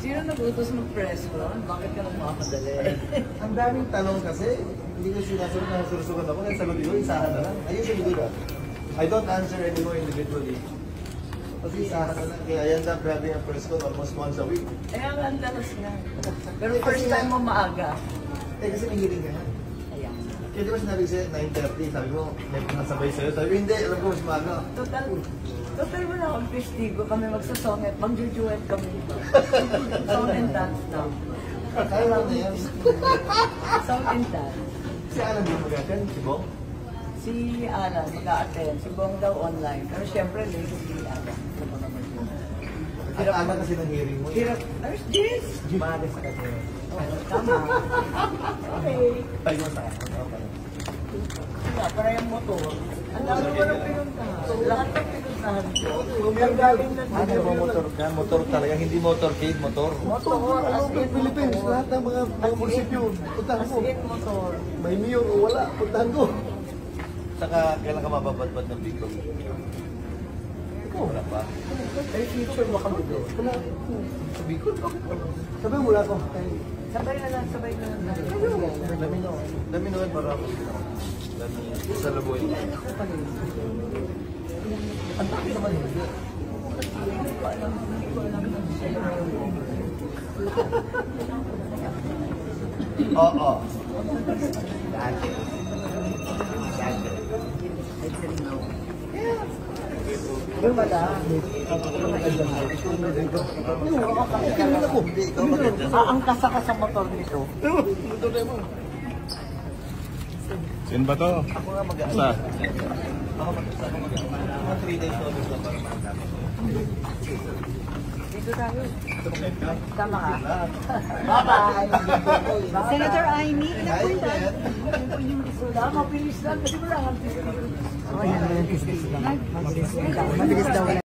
Sino nag-utos ng press ko? Bakit ka nagmamadali? Ang daming tanong kasi, hindi ko sinusugan ako, nagsagot ko, isahan na lang. Ayun sa likod ah. I don't answer anymore individually. Kasi isahan na lang. Kaya yan dapat having a press call almost once a week. Eh, ang andalas nga. Pero first time mo maaga. Eh, kasi may hearing ka na. Ayan. Kaya di ba sinabi sa'yo, 9:30, sabi mo, may pinasabay sa'yo. Sabi ko, hindi, alam ko mas maaga. Total mo na akong testigo kami magsasonget, magjujuet kami dito. Song and dance now. Kaya lang na yan. Song and dance. Si Alan din mag-attend, si Bong? Si Alan mag-a-attend, si Bong daw online. Pero syempre, late si Alan. At Alan kasi ng hearing mo. Hirap, there's this! Mahal sa kasi. Tama. Okay. Tayo mo sa akin. Okay. Kaya, para yung motor. Ang dami mo ng pinuntahan. Lahat ng pinuntahan ko. Yung galing na Ano mo motor ka? Motor talaga, hindi motorcade, motor. Motor, as in Philippines, motor. lahat ng mga munisipyo, puntahan As ko. in motor. May mayor o wala, puntahan ko. Saka, kailan ka mababadbad ng Bicol? Ikaw, wala pa. May future mo kami doon. Wala. Sa Bicol, bakit wala? Sabi mo wala ko. Sabay na lang, sabay na lang. Dami noon para sa Laboy. Ang dami naman hindi. Oo. Dati. Yung wala. Aangkas ka sa motor nito. Sino ba to? Ako nga mag-aasa. Sa? Ako mag-aasa. Mga 3 days notice lang para mag-aasa. Dito tayo. Tama ka. Bye-bye. Senator Amy, ilang po yan? Wala, mabilis lang. Kasi wala kang Mabilis daw.